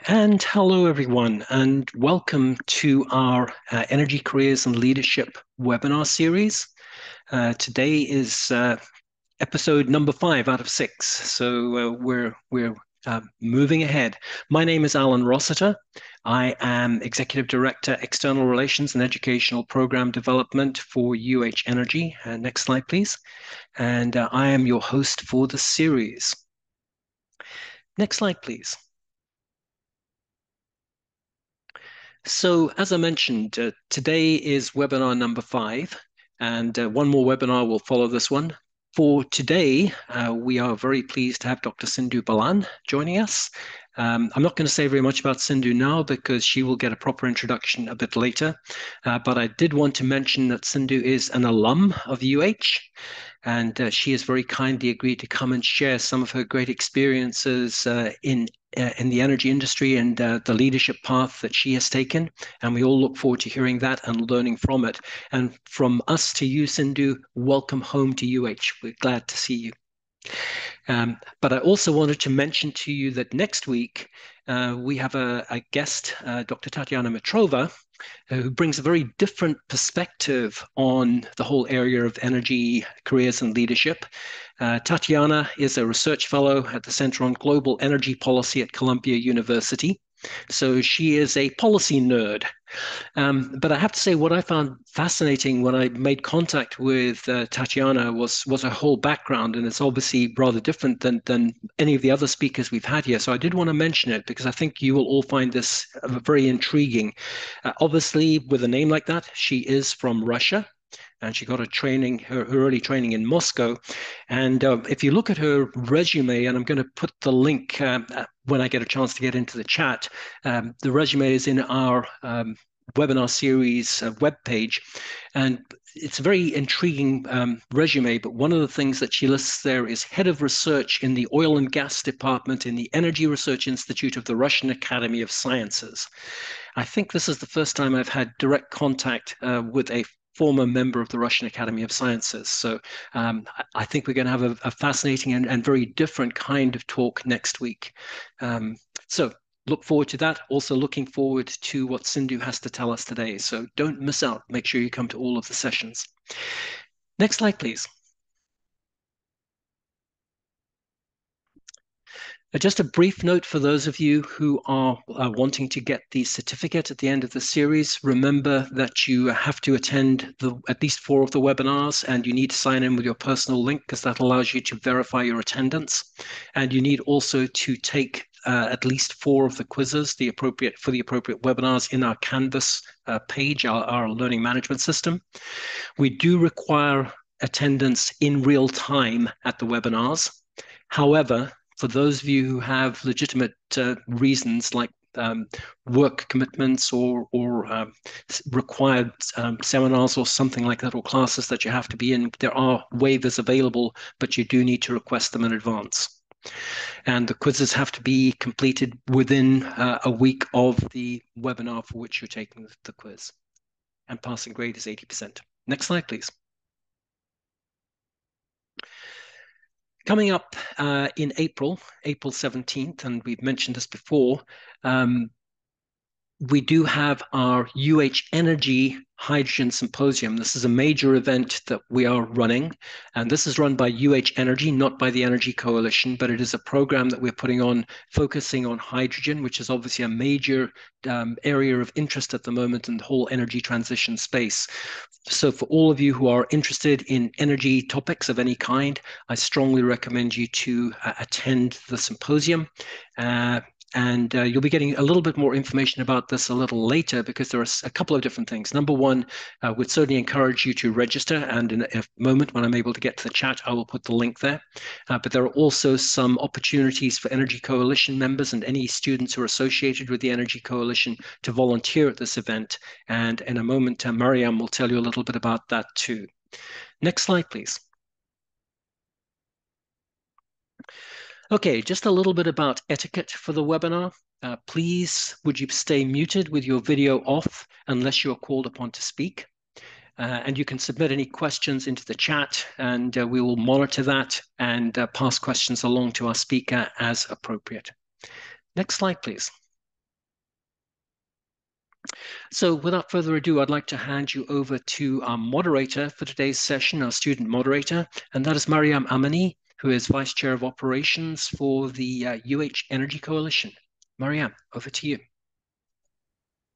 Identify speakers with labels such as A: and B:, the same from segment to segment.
A: And hello, everyone, and welcome to our Energy Careers and Leadership webinar series. Today is episode number 5 out of 6, so we're moving ahead. My name is Alan Rossiter. I am Executive Director, External Relations and Educational Program Development for UH Energy. Next slide, please. And I am your host for the series. Next slide, please. So, as I mentioned, today is webinar number 5, and one more webinar will follow this one. For today, we are very pleased to have Dr. Sindhu Balan joining us. I'm not going to say very much about Sindhu now because she will get a proper introduction a bit later, but I did want to mention that Sindhu is an alum of UH, and she has very kindly agreed to come and share some of her great experiences in the energy industry and the leadership path that she has taken. And we all look forward to hearing that and learning from it. And from us to you, Sindhu, welcome home to UH. We're glad to see you. But I also wanted to mention to you that next week we have a guest, Dr. Tatiana Mitrova, who brings a very different perspective on the whole area of energy, careers, and leadership. Tatiana is a research fellow at the Center on Global Energy Policy at Columbia University. So she is a policy nerd. But I have to say, what I found fascinating when I made contact with Tatiana was her whole background, and it's obviously rather different than any of the other speakers we've had here. So I did want to mention it because I think you will all find this very intriguing. Obviously, with a name like that, she is from Russia. And she got her early training in Moscow. And if you look at her resume, and I'm going to put the link when I get a chance to get into the chat, the resume is in our webinar series webpage. And it's a very intriguing resume, but one of the things that she lists there is head of research in the oil and gas department in the Energy Research Institute of the Russian Academy of Sciences. I think this is the first time I've had direct contact with a former member of the Russian Academy of Sciences. So I think we're going to have a fascinating and very different kind of talk next week. So look forward to that. Also looking forward to what Sindhu has to tell us today. So don't miss out. Make sure you come to all of the sessions. Next slide, please. Just a brief note for those of you who are wanting to get the certificate at the end of the series. Remember that you have to attend at least 4 of the webinars, and you need to sign in with your personal link because that allows you to verify your attendance. And you need also to take at least 4 of the quizzes, for the appropriate webinars in our Canvas page, our learning management system. We do require attendance in real time at the webinars. However, for those of you who have legitimate reasons like work commitments or required seminars or something like that, or classes that you have to be in, there are waivers available, but you do need to request them in advance. And the quizzes have to be completed within a week of the webinar for which you're taking the quiz. And passing grade is 80%. Next slide, please. Coming up in April 17th, and we've mentioned this before, we do have our UH Energy Hydrogen Symposium. This is a major event that we are running, and this is run by UH Energy, not by the Energy Coalition, but it is a program that we're putting on focusing on hydrogen, which is obviously a major area of interest at the moment in the whole energy transition space. So for all of you who are interested in energy topics of any kind, I strongly recommend you to attend the symposium. And you'll be getting a little bit more information about this a little later because there are a couple of different things. Number one, would certainly encourage you to register. And in a moment when I'm able to get to the chat, I will put the link there. But there are also some opportunities for Energy Coalition members and any students who are associated with the Energy Coalition to volunteer at this event. And in a moment, Mariam will tell you a little bit about that too. Next slide, please. Okay, just a little bit about etiquette for the webinar. Please, would you stay muted with your video off unless you're called upon to speak? And you can submit any questions into the chat, and we will monitor that and pass questions along to our speaker as appropriate. Next slide, please. So without further ado, I'd like to hand you over to our moderator for today's session, our student moderator, and that is Mariam Amani, who is Vice Chair of Operations for the UH Energy Coalition. Mariam, over to you.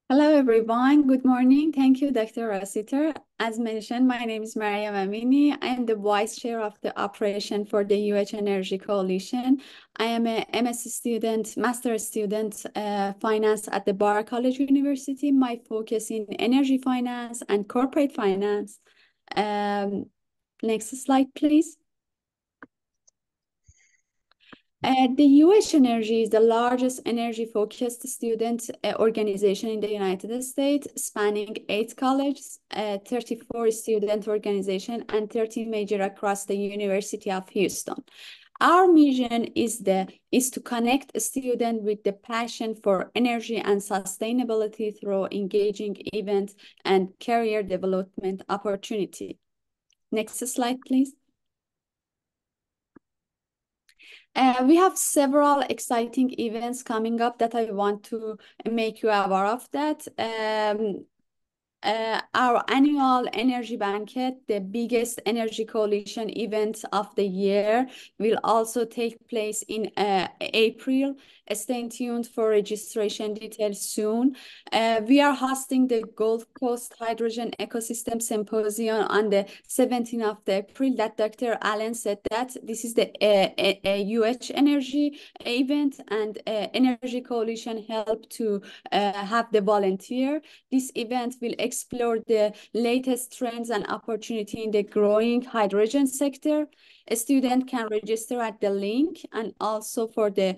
B: Hello, everyone. Good morning. Thank you, Dr. Rossiter. As mentioned, my name is Mariam Amini. I am the Vice Chair of the Operation for the UH Energy Coalition. I am a MS student, Master student, Finance at the Bar College University. My focus in energy finance and corporate finance. Next slide, please. The UH Energy is the largest energy-focused student organization in the United States, spanning 8 colleges, 34 student organizations, and 30 major across the University of Houston. Our mission is to connect a student with the passion for energy and sustainability through engaging events and career development opportunity. Next slide, please. We have several exciting events coming up that I want to make you aware of that. Our annual energy banquet, the biggest energy coalition event of the year, will also take place in April. Stay tuned for registration details soon. We are hosting the Gulf Coast Hydrogen Ecosystem Symposium on the 17th of April that Dr. Allen said that this is the UH Energy event, and Energy Coalition helped to have the volunteer. This event will explore the latest trends and opportunity in the growing hydrogen sector. A student can register at the link, and also for the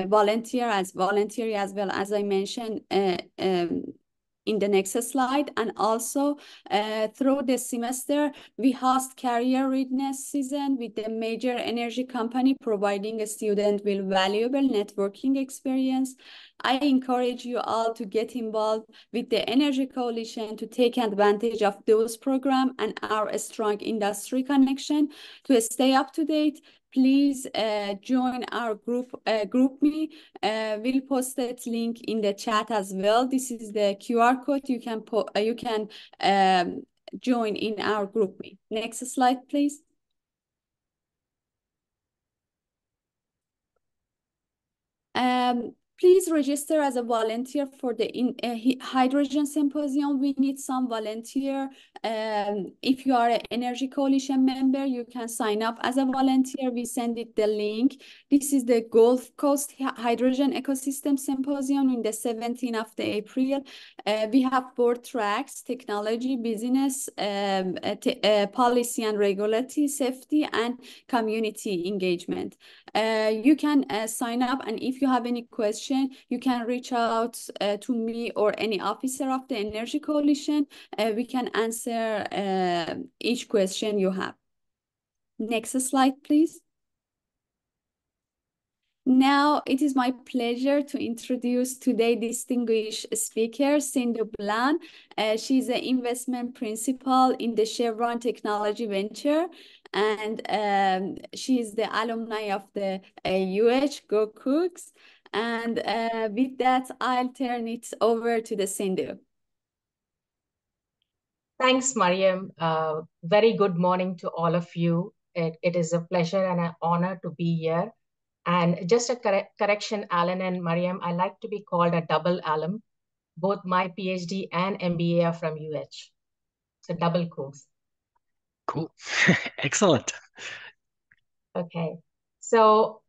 B: volunteer as well, as I mentioned in the next slide. And also through the semester, we host career readiness season with the major energy company, providing a student with valuable networking experience. I encourage you all to get involved with the Energy Coalition to take advantage of those programs and our strong industry connection. To stay up to date, please join our GroupMe. We'll post that link in the chat as well. This is the QR code. You can join in our GroupMe. Next slide, please. Please register as a volunteer for the Hydrogen Symposium. We need some volunteer. If you are an Energy Coalition member, you can sign up as a volunteer. We send it the link. This is the Gulf Coast Hydrogen Ecosystem Symposium in the 17th of April. We have 4 tracks: technology, business, policy and regulatory, safety, and community engagement. You can sign up, and if you have any question, you can reach out to me or any officer of the Energy Coalition. We can answer each question you have. Next slide, please. Now, it is my pleasure to introduce today's distinguished speaker, Sindhu Balan. She's an investment principal in the Chevron Technology Venture, and she's the alumni of the UH Go Cooks. And with that, I'll turn it over to the Sindhu.
C: Thanks, Mariam. Very good morning to all of you. It is a pleasure and an honor to be here. And just a correction, Alan and Mariam, I like to be called a double alum. Both my PhD and MBA are from UH. So double course.
A: Cool. Excellent.
C: Okay. So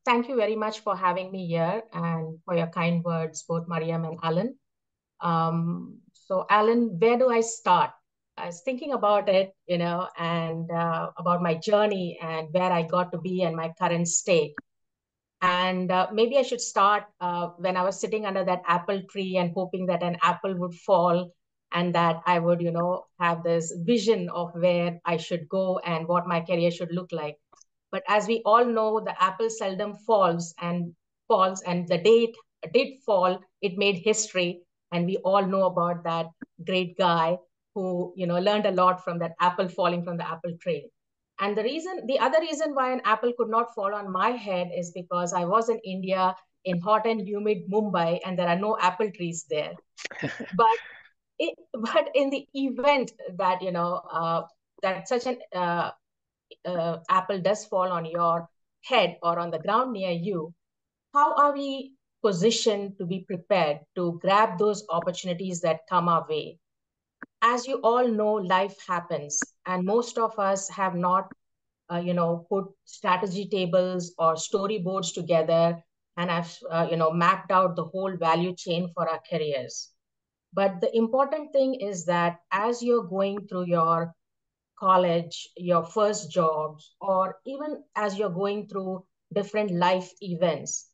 C: thank you very much for having me here and for your kind words, both Mariam and Alan. So Alan, where do I start? I was thinking about it, and about my journey and where I got to be and my current state. And maybe I should start when I was sitting under that apple tree and hoping that an apple would fall and that I would, have this vision of where I should go and what my career should look like. But as we all know, the apple seldom falls, and the day it did fall, it made history. And we all know about that great guy who, learned a lot from that apple falling from the apple tree. And the other reason why an apple could not fall on my head is because I was in India in hot and humid Mumbai and there are no apple trees there. But but in the event that, that such an apple does fall on your head or on the ground near you, how are we positioned to be prepared to grab those opportunities that come our way? As you all know, life happens, and most of us have not, put strategy tables or storyboards together and have, mapped out the whole value chain for our careers. But the important thing is that as you're going through your college, your first jobs, or even as you're going through different life events,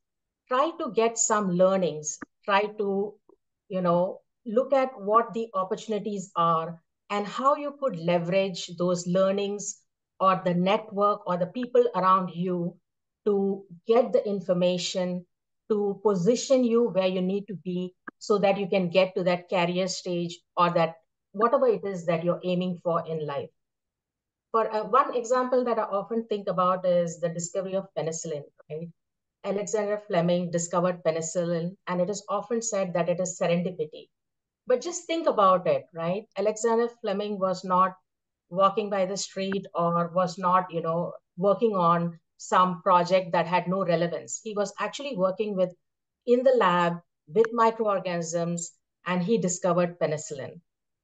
C: try to get some learnings, try to, look at what the opportunities are and how you could leverage those learnings or the network or the people around you to get the information to position you where you need to be so that you can get to that career stage or that whatever it is that you're aiming for in life. For one example that I often think about is the discovery of penicillin, right? Alexander Fleming discovered penicillin, and it is often said that it is serendipity. But just think about it, right? Alexander Fleming was not walking by the street or was not, working on some project that had no relevance. He was actually working with in the lab with microorganisms, and he discovered penicillin.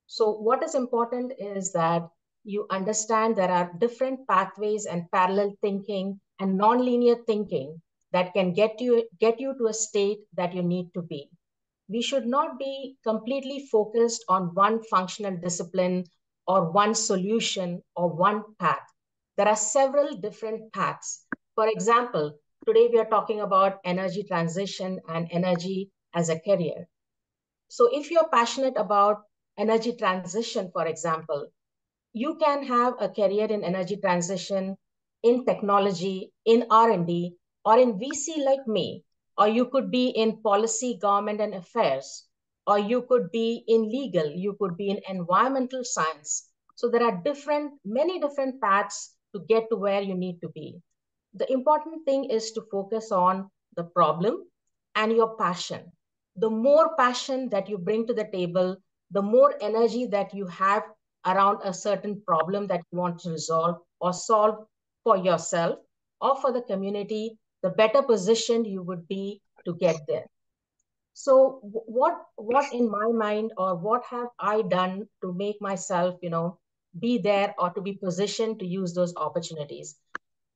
C: So what is important is that you understand there are different pathways and parallel thinking and nonlinear thinking that can get you to a state that you need to be. We should not be completely focused on one functional discipline or one solution or one path. There are several different paths. For example, today we are talking about energy transition and energy as a career. So if you're passionate about energy transition, for example, you can have a career in energy transition, in technology, in R&D, or in VC like me, or you could be in policy, government, and affairs, or you could be in legal, you could be in environmental science. So there are many different paths to get to where you need to be. The important thing is to focus on the problem and your passion. The more passion that you bring to the table, the more energy that you have around a certain problem that you want to resolve or solve for yourself or for the community, the better position you would be to get there. So what in my mind, or what have I done to make myself, be there or to be positioned to use those opportunities?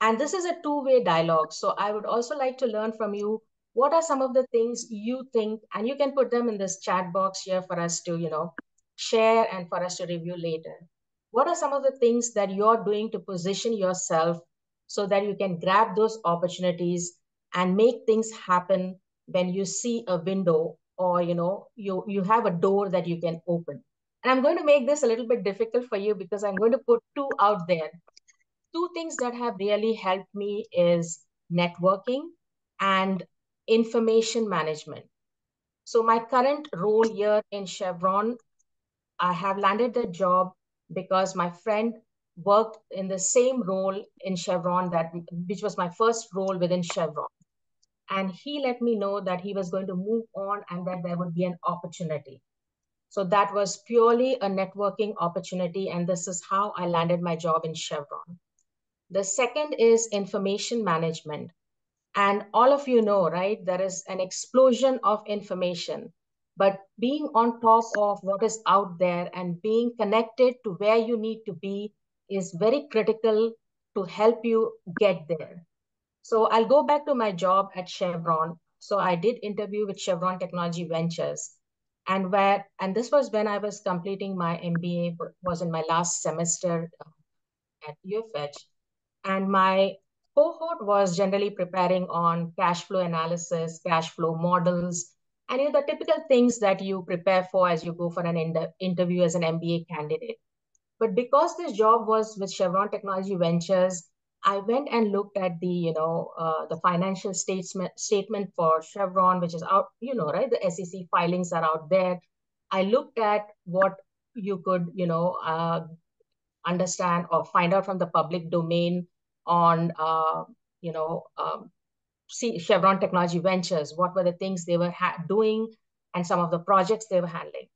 C: And this is a two-way dialogue. So I would also like to learn from you, what are some of the things you think, and you can put them in this chat box here for us to, share and for us to review later. What are some of the things that you're doing to position yourself so that you can grab those opportunities and make things happen when you see a window or, you have a door that you can open? And I'm going to make this a little bit difficult for you because I'm going to put two out there. Two things that have really helped me is networking and information management. So my current role here in Chevron, I have landed the job because my friend worked in the same role in Chevron, which was my first role within Chevron. And he let me know that he was going to move on and that there would be an opportunity. So that was purely a networking opportunity. And this is how I landed my job in Chevron. The second is information management. And all of you know, right, there is an explosion of information. But being on top of what is out there and being connected to where you need to be is very critical to help you get there. So I'll go back to my job at Chevron. So I did interview with Chevron Technology Ventures. And this was when I was completing my MBA, was in my last semester at UFH. And my cohort was generally preparing on cash flow analysis, cash flow models, and the typical things that you prepare for as you go for an interview as an MBA candidate. But because this job was with Chevron Technology Ventures, I went and looked at the financial statement for Chevron, which is out, right? The SEC filings are out there. I looked at what you could, understand or find out from the public domain on, Chevron Technology Ventures, what were the things they were doing and some of the projects they were handling.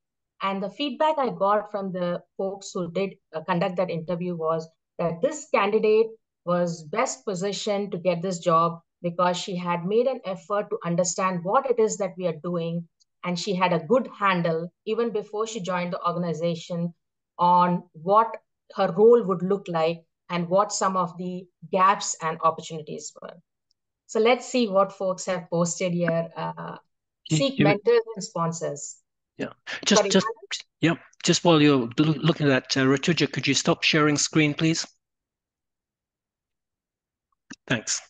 C: And the feedback I got from the folks who did conduct that interview was that this candidate was best positioned to get this job because she had made an effort to understand what it is that we are doing. And she had a good handle, even before she joined the organization, on what her role would look like and what some of the gaps and opportunities were. So let's see what folks have posted here. Seek mentors and sponsors.
A: Yeah, just while you're looking at that, Rituja, could you stop sharing screen, please? Thanks.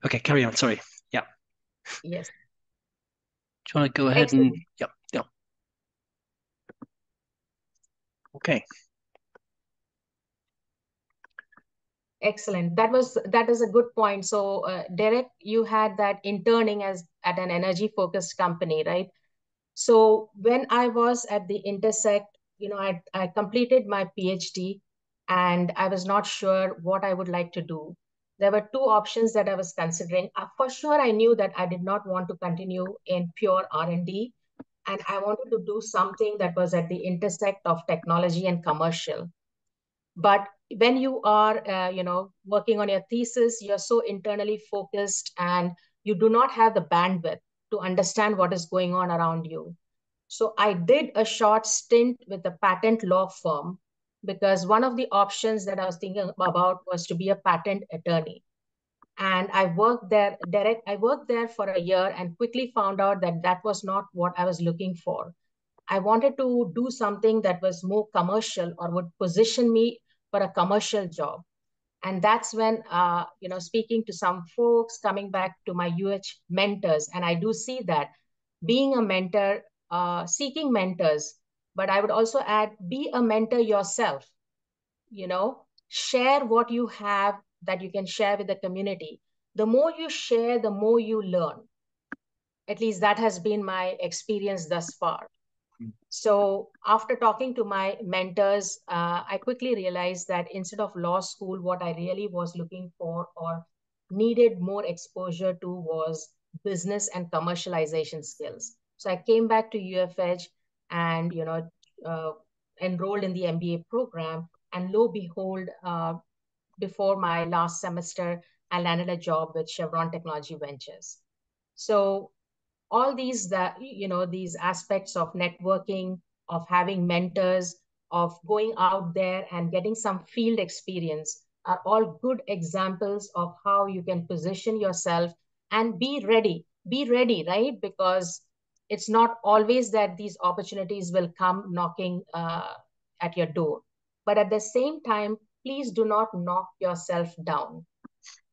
A: Okay, carry on. Sorry. Yeah.
C: Yes.
A: Do you want to go ahead and yeah. Okay.
C: Excellent. That is a good point. So, Derek, you had that interning at an energy focused company, right? So when I was at the intersect, I completed my PhD and I was not sure what I would like to do. There were two options that I was considering. For sure, I knew that I did not want to continue in pure R&D, and I wanted to do something that was at the intersect of technology and commercial. But when you are, working on your thesis, you're so internally focused and you do not have the bandwidth to understand what is going on around you. So I did a short stint with a patent law firm because one of the options that I was thinking about was to be a patent attorney. And I worked there, Derek, I worked there for a year and quickly found out that that was not what I was looking for. I wanted to do something that was more commercial or would position me for a commercial job. And that's when, speaking to some folks, coming back to my UH mentors, and I do see that being a mentor, seeking mentors, but I would also add, be a mentor yourself, share what you have that you can share with the community. The more you share, the more you learn. At least that has been my experience thus far. So after talking to my mentors, I quickly realized that instead of law school, what I really was looking for or needed more exposure to was business and commercialization skills. So I came back to UFH and, enrolled in the MBA program. And lo and behold, before my last semester, I landed a job with Chevron Technology Ventures. So all these these aspects of networking, of having mentors, of going out there and getting some field experience are all good examples of how you can position yourself and be ready, right? Because it's not always that these opportunities will come knocking at your door, but at the same time, please do not knock yourself down.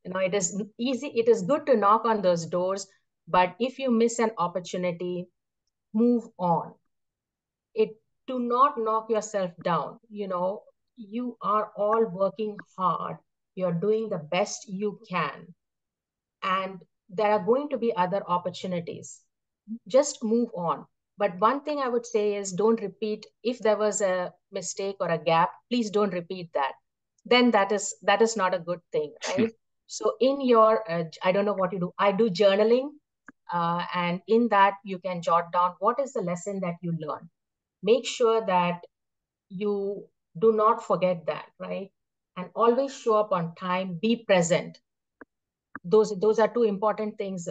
C: It is easy, it is good to knock on those doors, but if you miss an opportunity, move on. Do not knock yourself down. You are all working hard. You're doing the best you can. And there are going to be other opportunities. Just move on. But one thing I would say is don't repeat. If there was a mistake or a gap, please don't repeat that. Then that is not a good thing, right? So in your, I don't know what you do. I do journaling. And in that, you can jot down what is the lesson that you learned. Make sure that you do not forget that, right? And always show up on time, be present. Those are two important things.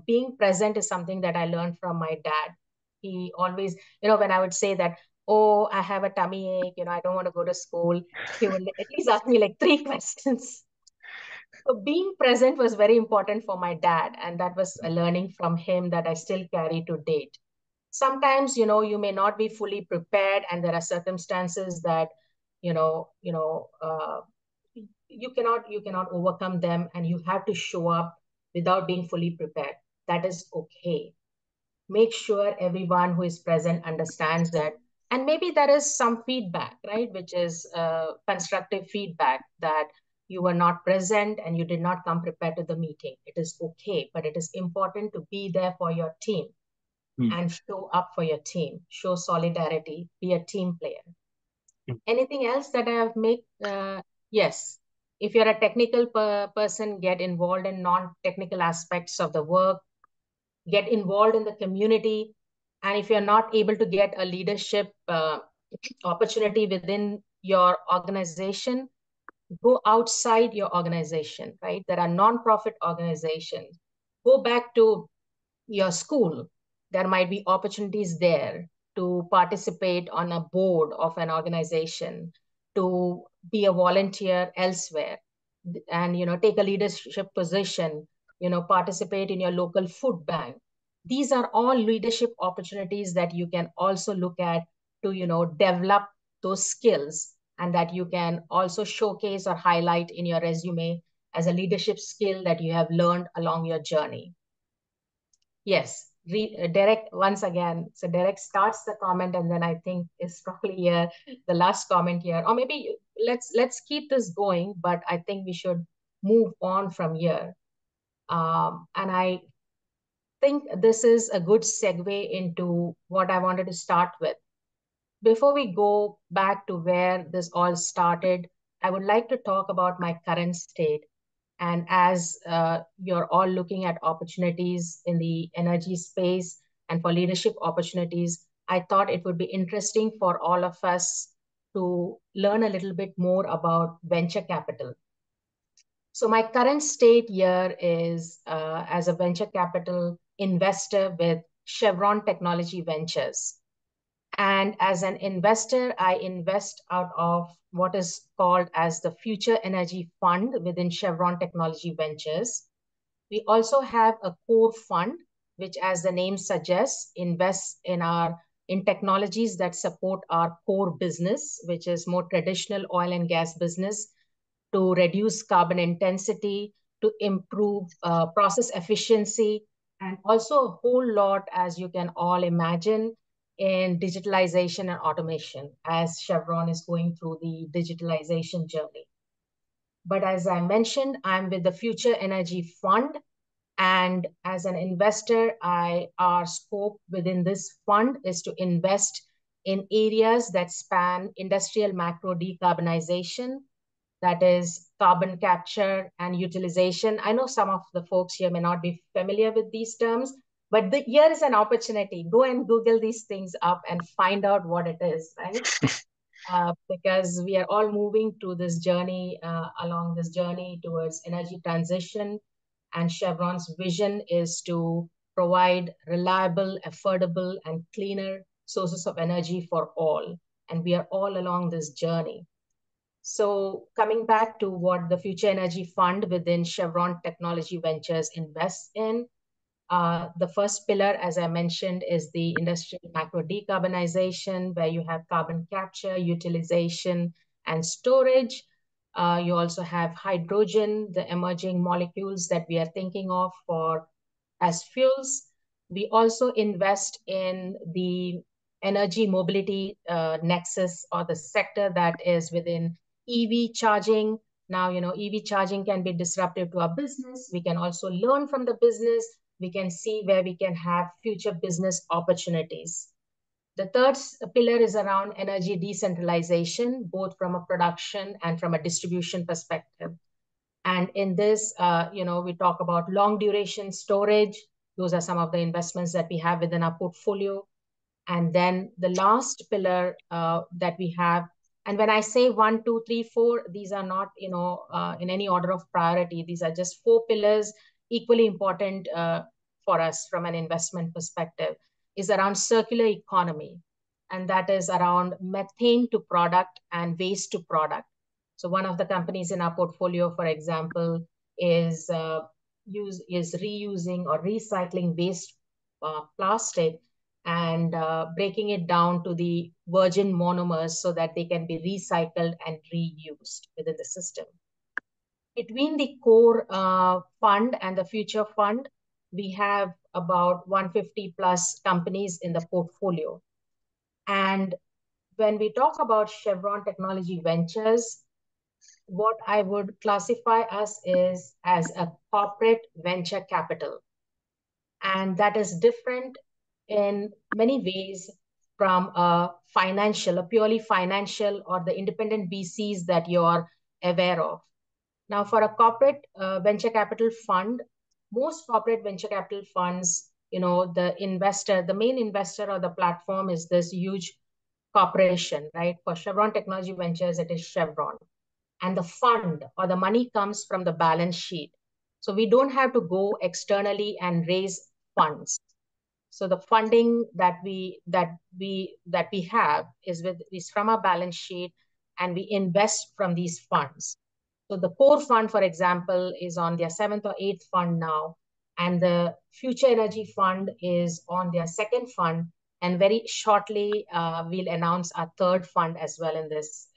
C: Being present is something that I learned from my dad. He always, when I would say that, oh, I have a tummy ache, I don't want to go to school, he would at least ask me like 3 questions. So being present was very important for my dad, and that was a learning from him that I still carry to date. Sometimes, you may not be fully prepared, and there are circumstances that, you cannot overcome them, and you have to show up without being fully prepared. That is okay. Make sure everyone who is present understands that. And maybe there is some feedback, right? Which is constructive feedback that you were not present and you did not come prepared to the meeting. It is okay, but it is important to be there for your team and show up for your team, show solidarity, be a team player. Anything else that I have made? Yes. If you're a technical person, get involved in non-technical aspects of the work, get involved in the community. And if you're not able to get a leadership opportunity within your organization, go outside your organization, right? There are nonprofit organizations. Go back to your school. There might be opportunities there to participate on a board of an organization, to be a volunteer elsewhere, and take a leadership position, participate in your local food bank. These are all leadership opportunities that you can also look at to develop those skills, and that you can also showcase or highlight in your resume as a leadership skill that you have learned along your journey. Yes, Derek, once again. So Derek starts the comment, and then I think is probably here the last comment here. Or maybe let's keep this going, but I think we should move on from here. And I think this is a good segue into what I wanted to start with. Before we go back to where this all started, I would like to talk about my current state. And as you're all looking at opportunities in the energy space and for leadership opportunities, I thought it would be interesting for all of us to learn a little bit more about venture capital. So my current state here is as a venture capital investor with Chevron Technology Ventures. And as an investor, I invest out of what is called as the Future Energy Fund within Chevron Technology Ventures. We also have a core fund, which, as the name suggests, invests in technologies that support our core business, which is more traditional oil and gas business, to reduce carbon intensity, to improve process efficiency, and also a whole lot, as you can all imagine, in digitalization and automation, as Chevron is going through the digitalization journey. But as I mentioned, I'm with the Future Energy Fund. And as an investor, our scope within this fund is to invest in areas that span industrial macro decarbonization, that is carbon capture and utilization. I know some of the folks here may not be familiar with these terms, but here is an opportunity. Go and Google these things up and find out what it is, right? Because we are all moving to this journey, along this journey towards energy transition. And Chevron's vision is to provide reliable, affordable, and cleaner sources of energy for all. And we are all along this journey. So coming back to what the Future Energy Fund within Chevron Technology Ventures invests in, the first pillar, as I mentioned, is the industrial macro decarbonization, where you have carbon capture, utilization, and storage. You also have hydrogen, the emerging molecules that we are thinking of as fuels. We also invest in the energy mobility nexus, or the sector that is within EV charging. Now, EV charging can be disruptive to our business. We can also learn from the business. We can see where we can have future business opportunities. The third pillar is around energy decentralization, both from a production and from a distribution perspective. And in this, we talk about long duration storage. Those are some of the investments that we have within our portfolio. And then the last pillar that we have, and when I say 1, 2, 3, 4, these are not, in any order of priority. These are just 4 pillars, equally important for us from an investment perspective, is around circular economy. And that is around methane to product and waste to product. So one of the companies in our portfolio, for example, is reusing or recycling waste plastic and breaking it down to the virgin monomers so that they can be recycled and reused within the system. Between the core fund and the future fund, we have about 150 plus companies in the portfolio. And when we talk about Chevron Technology Ventures, what I would classify us is as a corporate venture capital. And that is different in many ways from a purely financial, or the independent VCs that you're aware of. Now, for a corporate venture capital fund, most corporate venture capital funds, the main investor or the platform is this huge corporation, right? For Chevron Technology Ventures, it is Chevron. And the fund or the money comes from the balance sheet. So we don't have to go externally and raise funds. So the funding that we have is from our balance sheet, and we invest from these funds. So the core fund, for example, is on their 7th or 8th fund now, and the Future Energy Fund is on their 2nd fund, and very shortly we'll announce our 3rd fund as well in this,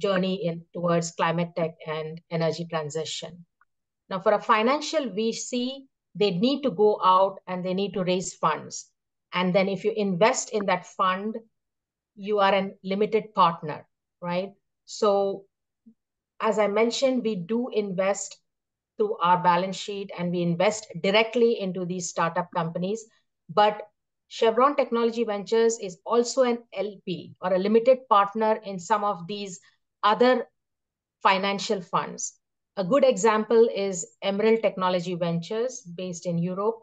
C: journey towards climate tech and energy transition. Now, for a financial VC, they need to go out and they need to raise funds. And then if you invest in that fund, you are a limited partner, right? So as I mentioned, we do invest through our balance sheet and we invest directly into these startup companies. But Chevron Technology Ventures is also an LP or a limited partner in some of these other financial funds. A good example is Emerald Technology Ventures based in Europe.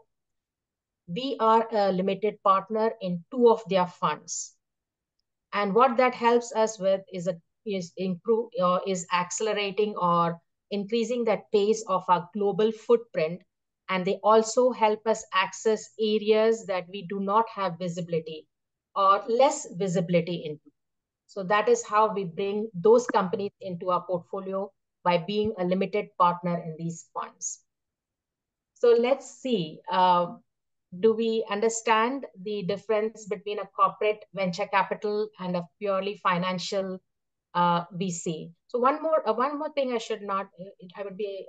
C: We are a limited partner in 2 of their funds. And what that helps us with is accelerating or increasing that pace of our global footprint. And they also help us access areas that we do not have visibility or less visibility into. So that is how we bring those companies into our portfolio, by being a limited partner in these funds. So let's see, do we understand the difference between a corporate venture capital and a purely financial VC? So one more thing I would be,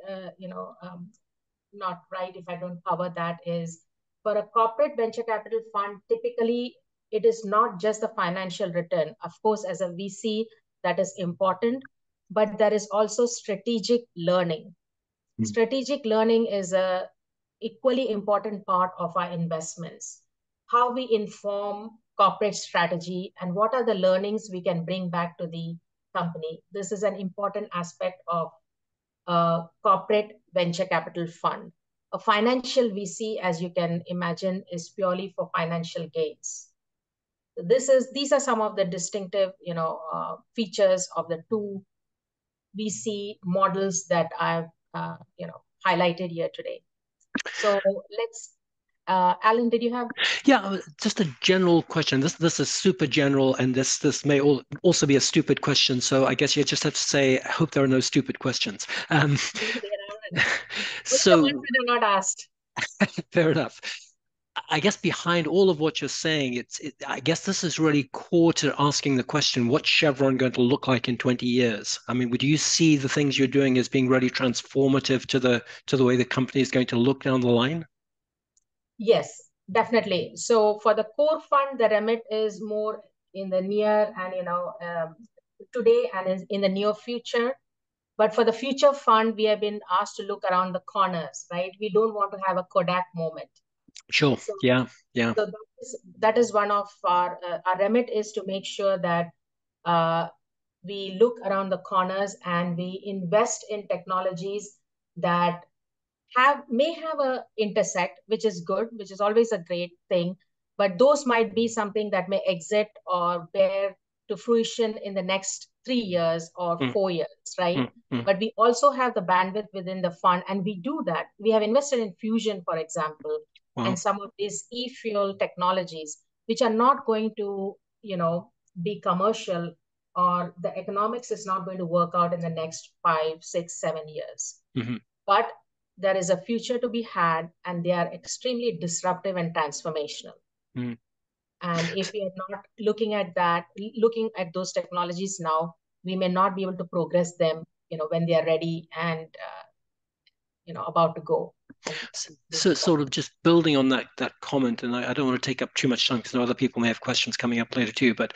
C: not right if I don't cover that, is for a corporate venture capital fund, typically it is not just the financial return. Of course, as a VC, that is important, but there is also strategic learning. Strategic learning is a equally important part of our investments. How we inform corporate strategy and what are the learnings we can bring back to the company. This is an important aspect of a corporate venture capital fund. A financial VC, as you can imagine, is purely for financial gains. These are some of the distinctive, features of the 2 VC models that I've, highlighted here today. So let's, Alan, did you have?
A: Yeah, just a general question. This is super general, and this may also be a stupid question. So I guess you just have to say, I hope there are no stupid questions.
C: So the ones that are not asked.
A: Fair enough. I guess behind all of what you're saying, I guess this is really core to asking the question, what's Chevron going to look like in 20 years? I mean, would you see the things you're doing as being really transformative to the way the company is going to look down the line?
C: Yes, definitely. So for the core fund, the remit is more in the near and, today and is in the near future. But for the future fund, we have been asked to look around the corners, right? We don't want to have a Kodak moment.
A: Sure. So, yeah.
C: So that is one of our remit, is to make sure that we look around the corners and we invest in technologies that may have a intersect, which is good, which is always a great thing, but those might be something that may exit or bear to fruition in the next 3 years or 4 years, right? But we also have the bandwidth within the fund, and we do that. We have invested in fusion, for example, and some of these e-fuel technologies, which are not going to, be commercial, or the economics is not going to work out in the next 5, 6, 7 years. But there is a future to be had, and they are extremely disruptive and transformational. And if we are not looking at those technologies now, we may not be able to progress them, when they are ready and, about to go.
A: So sort of just building on that comment, and I don't want to take up too much time because other people may have questions coming up later too, but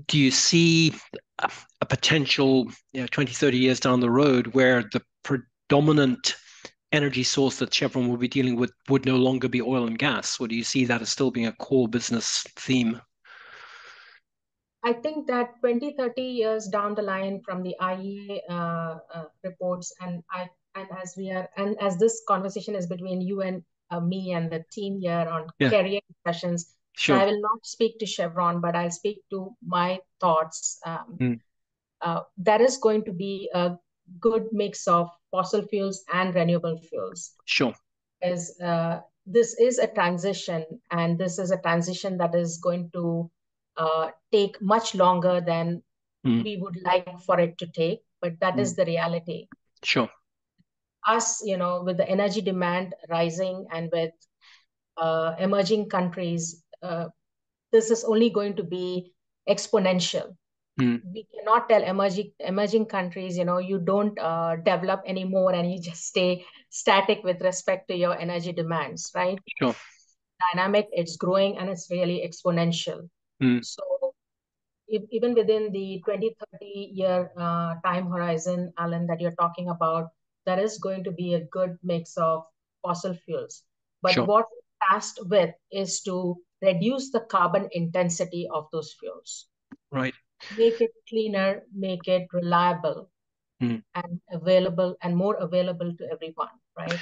A: do you see a potential 20, 30 years down the road where the predominant energy source that Chevron will be dealing with would no longer be oil and gas? Or do you see that as still being a core business theme?
C: I think that 20, 30 years down the line from the IEA reports, and as this conversation is between you and me and the team here on career discussions, so I will not speak to Chevron, but I'll speak to my thoughts. That is going to be a good mix of fossil fuels and renewable fuels.
A: Sure.
C: As this is a transition, and this is a transition that is going to take much longer than we would like for it to take, but that is the reality.
A: Sure.
C: Us, with the energy demand rising and with emerging countries, this is only going to be exponential. We cannot tell emerging countries, you don't develop anymore and you just stay static with respect to your energy demands, right?
A: Sure.
C: Dynamic, it's growing, and it's really exponential. So even within the 20, 30-year time horizon, Alan, that you're talking about, there is going to be a good mix of fossil fuels. But what we're tasked with is to reduce the carbon intensity of those fuels.
A: Right.
C: Make it cleaner, make it reliable, and available, and more available to everyone, right?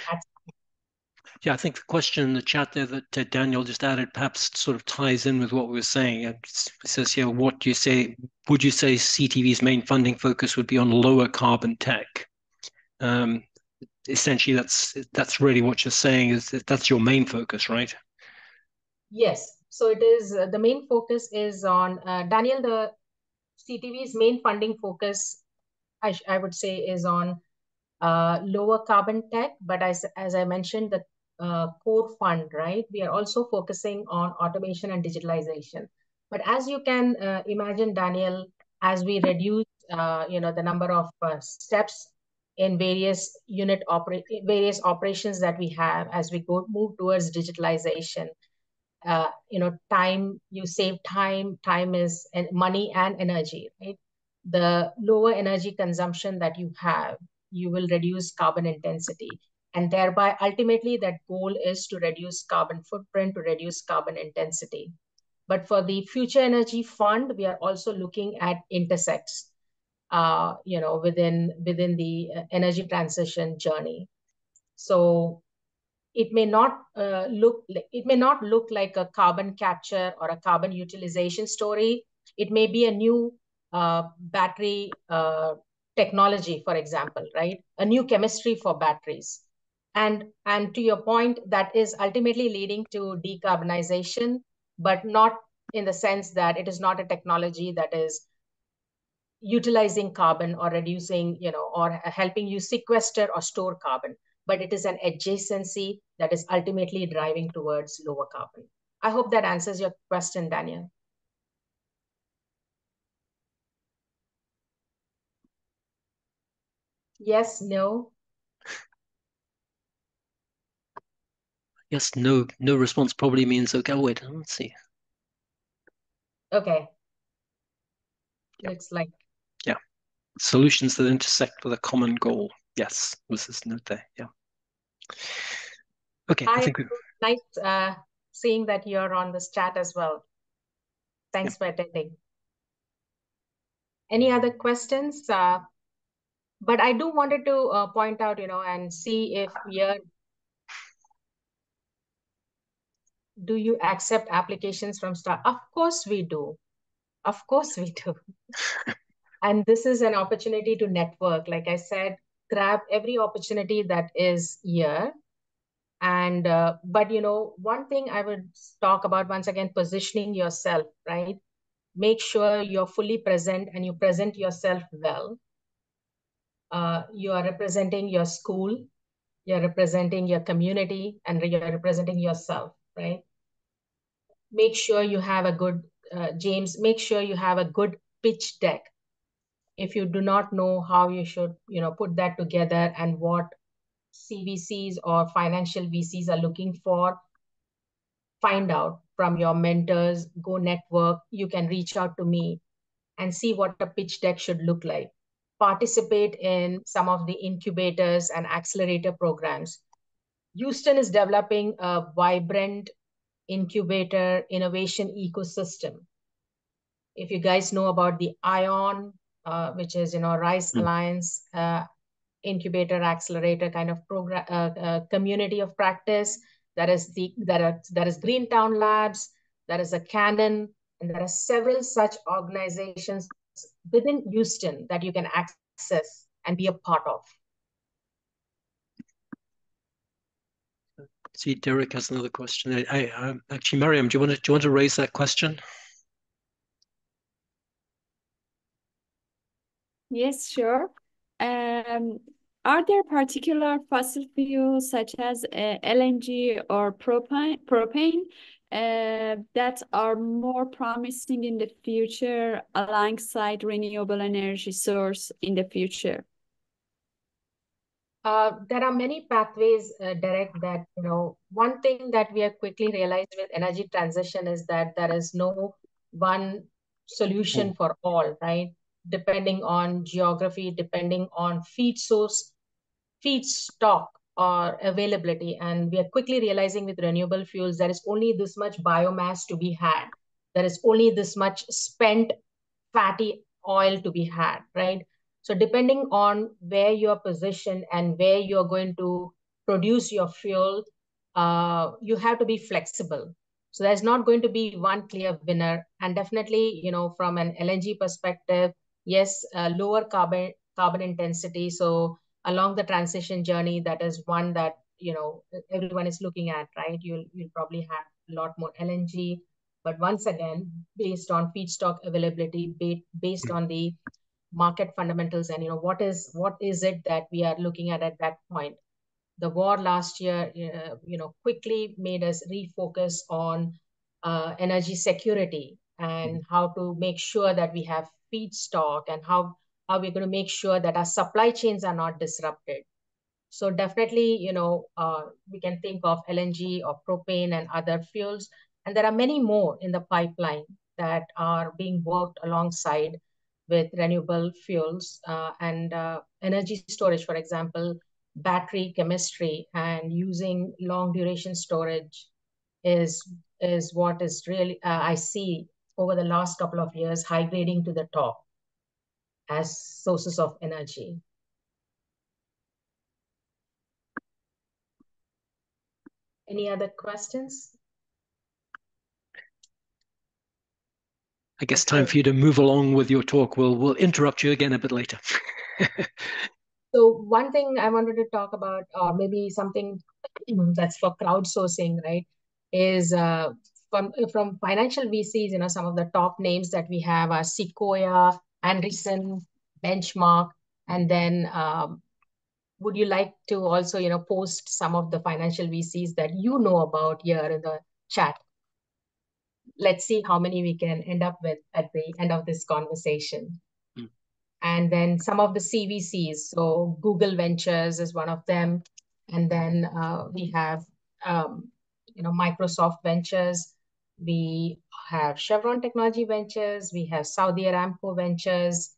A: Yeah, I think the question in the chat there that Daniel just added perhaps sort of ties in with what we were saying. It says here, what do you say? Would you say CTV's main funding focus would be on lower carbon tech? Essentially, that's really what you're saying, is that's your main focus, right?
C: Yes. So it is, the main focus is on, Daniel, the CTV's main funding focus, I would say, is on lower carbon tech. But as I mentioned, the core fund, right? We are also focusing on automation and digitalization. But as you can imagine, Daniel, as we reduce, the number of steps in various various operations that we have, as we move towards digitalization, you save time is money and energy, right? The lower energy consumption that you have, you will reduce carbon intensity, and thereby ultimately that goal is to reduce carbon footprint, to reduce carbon intensity. But for the future energy fund, we are also looking at intersects within the energy transition journey. So it may not look like a carbon capture or a carbon utilization story. It may be a new battery technology, for example, right? A new chemistry for batteries. And to your point, that is ultimately leading to decarbonization, but not in the sense that it is not a technology that is utilizing carbon or reducing, or helping you sequester or store carbon, but it is an adjacency that is ultimately driving towards lower carbon. I hope that answers your question, Daniel. Yes, no?
A: Yes, no response probably means, okay, wait, let's see.
C: Okay. Looks like.
A: Yeah. Solutions that intersect with a common goal. Yes, was this note there? Yeah. Okay,
C: I think nice seeing that you're on this chat as well. Thanks for attending. Any other questions? But I do wanted to point out, and see if do you accept applications from Star? Of course we do. Of course we do. And this is an opportunity to network. Like I said, grab every opportunity that is here. And, but, one thing I would talk about, once again, positioning yourself, right? Make sure you're fully present and you present yourself well. You are representing your school, you're representing your community, and you're representing yourself, right? Make sure you have a good, James, make sure you have a good pitch deck. If you do not know how you should, put that together and what CVCs or financial VCs are looking for, find out from your mentors, go network. You can reach out to me and see what a pitch deck should look like. Participate in some of the incubators and accelerator programs. Houston is developing a vibrant incubator innovation ecosystem. If you guys know about the ION, which is, Rice Alliance, incubator accelerator kind of program, community of practice. That is Greentown Labs, that is a Canon, and there are several such organizations within Houston that you can access and be a part of.
A: See, Derek has another question. Actually, Mariam, do you want to raise that question?
B: Yes, sure. Are there particular fossil fuels such as LNG or propane that are more promising in the future alongside renewable energy source in the future?
C: There are many pathways, Derek, that, one thing that we have quickly realized with energy transition is that there is no one solution for all, right? Depending on geography, depending on feedstock or availability. And we are quickly realizing with renewable fuels, there is only this much biomass to be had. There is only this much spent fatty oil to be had, right? So depending on where you're positioned and where you're going to produce your fuel, you have to be flexible. So there's not going to be one clear winner. And definitely, from an LNG perspective, yes, lower carbon intensity. So along the transition journey, that is one that, everyone is looking at, right? You'll probably have a lot more LNG. But once again, based on feedstock availability, based on the market fundamentals, and what is it that we are looking at that point. The war last year, quickly made us refocus on energy security and how to make sure that we have feedstock and how we're going to make sure that our supply chains are not disrupted. So definitely, we can think of LNG or propane and other fuels. And there are many more in the pipeline that are being worked alongside with renewable fuels and energy storage, for example, battery chemistry and using long duration storage is what is really, I see over the last couple of years, high grading to the top as sources of energy. Any other questions?
A: I guess time for you to move along with your talk. We'll interrupt you again a bit later.
C: So one thing I wanted to talk about, or maybe something that's for crowdsourcing, right, is from financial VCs, some of the top names that we have are Sequoia, Anderson, Benchmark, and then would you like to also, post some of the financial VCs that you know about here in the chat? Let's see how many we can end up with at the end of this conversation. And then some of the CVCs. So Google Ventures is one of them. And then we have, Microsoft Ventures. We have Chevron Technology Ventures. We have Saudi Aramco Ventures.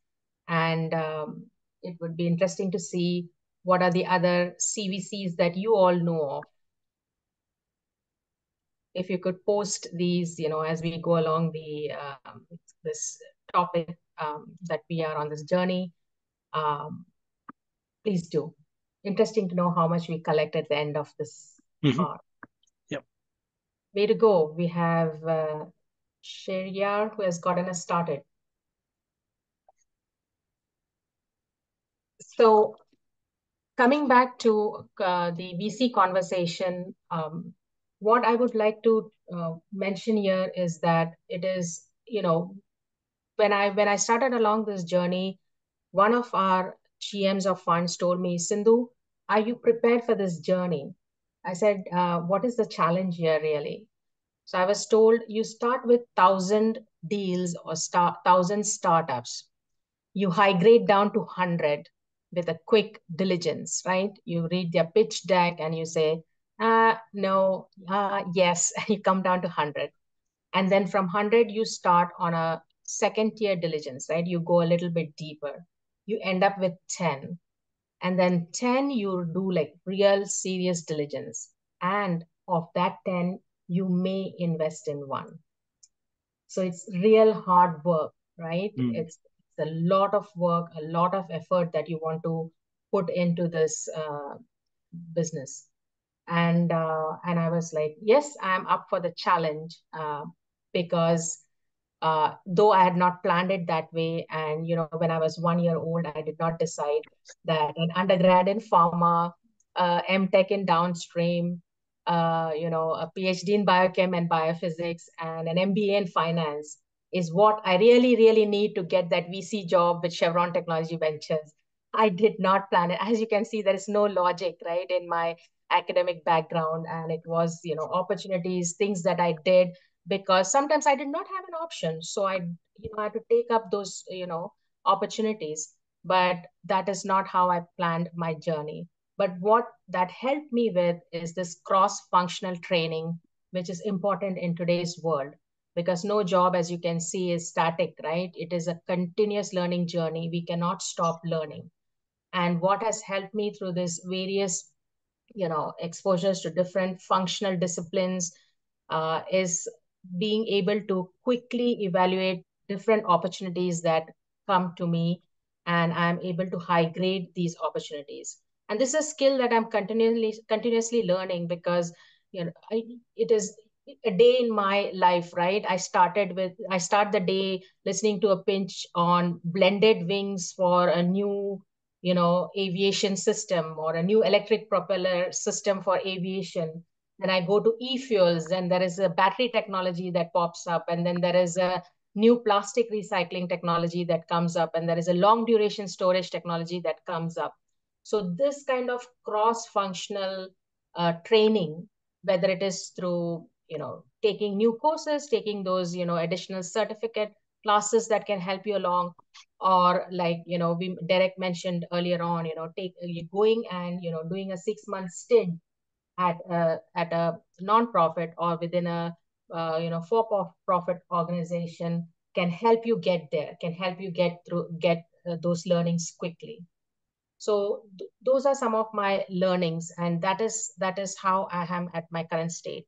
C: And it would be interesting to see what are the other CVCs that you all know of. If you could post these, as we go along this topic that we are on this journey, please do. Interesting to know how much we collect at the end of this part.
A: Yep.
C: Way to go. We have Sheryar who has gotten us started. So coming back to the VC conversation, what I would like to mention here is that it is, when I started along this journey, one of our GMs of funds told me, Sindhu, are you prepared for this journey? I said, what is the challenge here really? So I was told you start with 1,000 deals or 1,000 startups. You high grade down to 100 with a quick diligence, right? You read their pitch deck and you say, no, yes, and you come down to 100. And then from 100, you start on a second tier diligence, right? You go a little bit deeper. You end up with 10. And then 10, you do like real serious diligence. And of that 10, you may invest in one. So it's real hard work, right? It's a lot of work, a lot of effort that you want to put into this business. And I was like, yes, I'm up for the challenge, because though I had not planned it that way, and when I was 1 year old, I did not decide that an undergrad in pharma, MTech in downstream, a PhD in biochem and biophysics, and an MBA in finance is what I really, really need to get that VC job with Chevron Technology Ventures. I did not plan it. As you can see, there is no logic, right, in my academic background, and it was, opportunities, things that I did because sometimes I did not have an option. So I had to take up those, opportunities. But that is not how I planned my journey. But what that helped me with is this cross-functional training, which is important in today's world, because no job, as you can see, is static, right? It is a continuous learning journey. We cannot stop learning. And what has helped me through this various exposures to different functional disciplines is being able to quickly evaluate different opportunities that come to me, and I'm able to high grade these opportunities. And this is a skill that I'm continuously learning, because it is a day in my life, right? I start the day listening to a pitch on blended wings for a new aviation system, or a new electric propeller system for aviation. Then I go to e-fuels, then there is a battery technology that pops up, and then there is a new plastic recycling technology that comes up, and there is a long duration storage technology that comes up. So this kind of cross-functional training, whether it is through taking new courses, taking those additional certificate classes that can help you along, or like Derek mentioned earlier on, going and doing a 6-month stint at a non-profit or within a for-profit organization can help you get there, can help you get those learnings quickly. So those are some of my learnings, and that is how I am at my current state.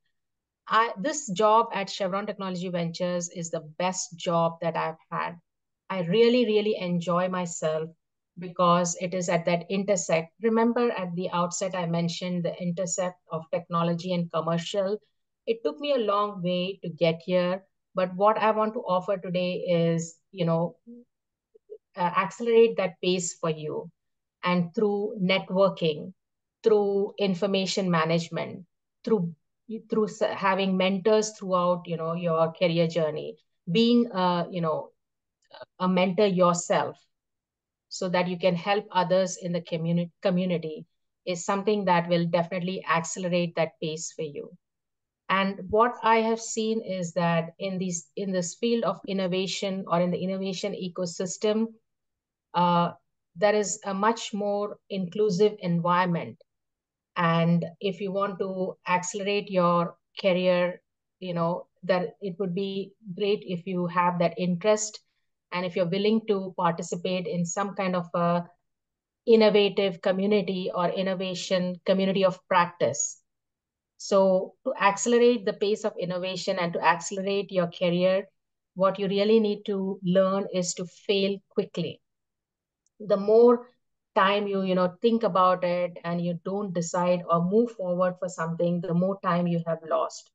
C: This job at Chevron Technology Ventures is the best job that I've had. I really, really enjoy myself because it is at that intersect. Remember at the outset, I mentioned the intersect of technology and commercial. It took me a long way to get here, but what I want to offer today is, accelerate that pace for you. And through networking, through information management, through having mentors throughout your career journey, being a mentor yourself so that you can help others in the community is something that will definitely accelerate that pace for you. And what I have seen is that in this field of innovation, or in the innovation ecosystem, there is a much more inclusive environment. And if you want to accelerate your career, that it would be great if you have that interest, and if you're willing to participate in some kind of a innovative community or innovation community of practice. So to accelerate the pace of innovation and to accelerate your career, what you really need to learn is to fail quickly. The more time you think about it and you don't decide or move forward for something, the more time you have lost.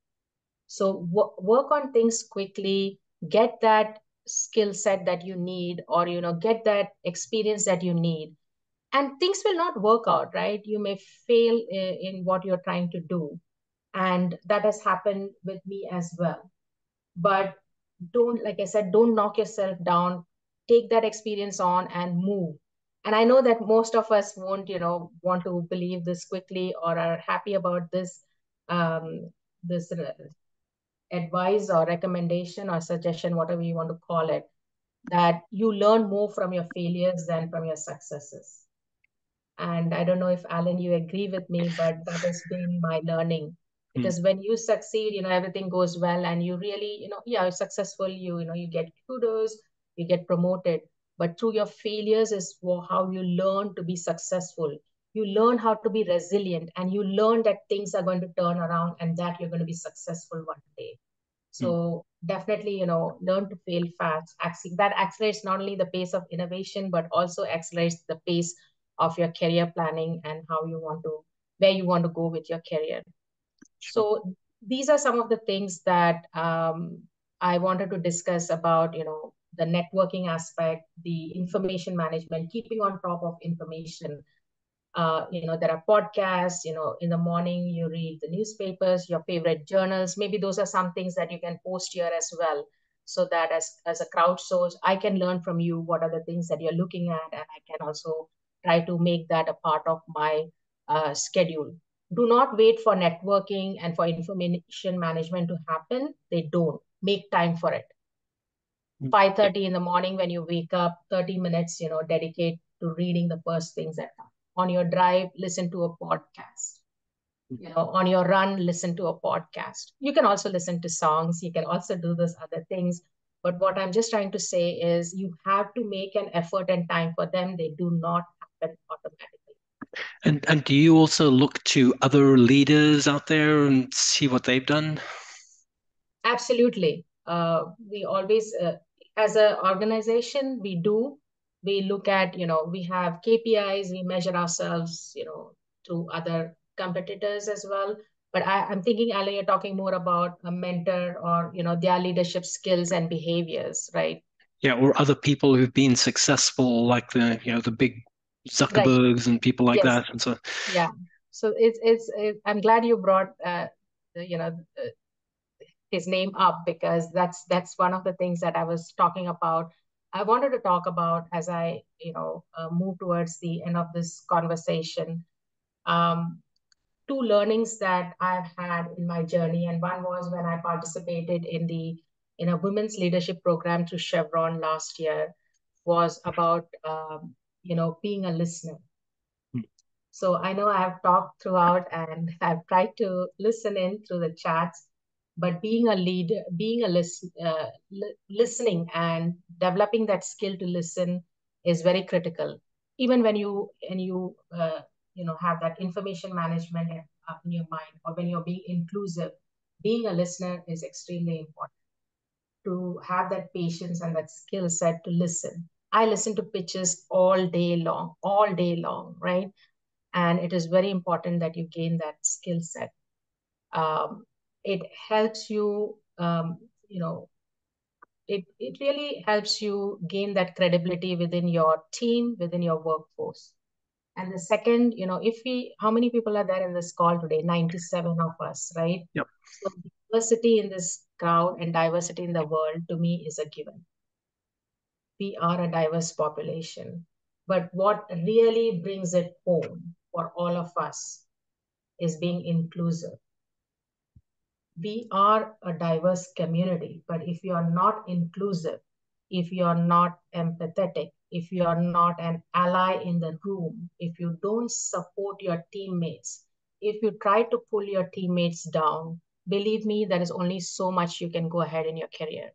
C: So work on things quickly, get that skill set that you need, or get that experience that you need, and things will not work out, right? You may fail in what you're trying to do, and that has happened with me as well. But like I said, don't knock yourself down. Take that experience on and move. And I know that most of us won't want to believe this quickly, or are happy about this this advice or recommendation or suggestion, whatever you want to call it, that you learn more from your failures than from your successes. And I don't know if, Alan, you agree with me, but that has been my learning. Because when you succeed, everything goes well, and you really, you're successful, you get kudos, you get promoted. But through your failures is how you learn to be successful. You learn how to be resilient, and you learn that things are going to turn around and that you're going to be successful one day. So definitely, learn to fail fast. That accelerates not only the pace of innovation, but also accelerates the pace of your career planning and where you want to go with your career.
A: Sure.
C: So these are some of the things that I wanted to discuss about, the networking aspect, the information management, keeping on top of information. There are podcasts, in the morning you read the newspapers, your favorite journals. Maybe those are some things that you can post here as well, so that as a crowd source, I can learn from you what are the things that you're looking at, and I can also try to make that a part of my schedule. Do not wait for networking and for information management to happen. They don't. Make time for it.
A: Mm.
C: 5:30 in the morning when you wake up, 30 minutes, dedicate to reading the first things that come. On your drive, listen to a podcast. On your run, listen to a podcast. You can also listen to songs. You can also do those other things. But what I'm just trying to say is you have to make an effort and time for them. They do not happen automatically.
A: And do you also look to other leaders out there and see what they've done?
C: Absolutely. We always, as an organization, we look at, we have KPIs, we measure ourselves, to other competitors as well. But I'm thinking, Alan, you're talking more about a mentor or, their leadership skills and behaviors, right?
A: Yeah, or other people who've been successful, like the big
C: Right.
A: Zuckerbergs and people like
C: Yes.
A: that. And so,
C: Yeah. So I'm glad you brought, you know, his name up, because that's one of the things that I was talking about. I wanted to talk about as I move towards the end of this conversation. Um, Two learnings that I've had in my journey, and one was when I participated in a women's leadership program through Chevron last year, was about being a listener. So I know I have talked throughout and I've tried to listen in through the chats, but being a leader, listening and developing that skill to listen is very critical. Even when you have that information management in your mind, or when you're being inclusive, being a listener is extremely important. To have that patience and that skill set to listen. I listen to pitches all day long, right? And it is very important that you gain that skill set. It helps you, it really helps you gain that credibility within your team, within your workforce. And the second, how many people are there in this call today? 97 of us, right?
A: yep.
C: So diversity in this crowd and diversity in the world, to me, is a given. We are a diverse population. But what really brings it home for all of us is being inclusive. We are a diverse community, but if you are not inclusive, if you are not empathetic, if you are not an ally in the room, if you don't support your teammates, if you try to pull your teammates down, believe me, there is only so much you can go ahead in your career.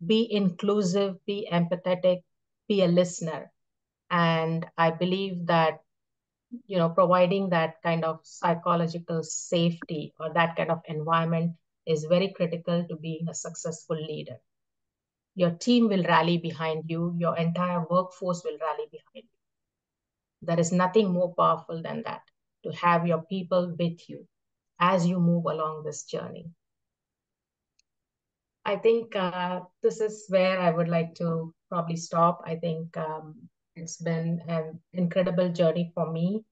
C: Be inclusive, be empathetic, be a listener. And I believe that providing that kind of psychological safety or that kind of environment is very critical to being a successful leader. Your team will rally behind you. Your entire workforce will rally behind you. There is nothing more powerful than that, to have your people with you as you move along this journey. I think this is where I would like to probably stop. I think it's been an incredible journey for me.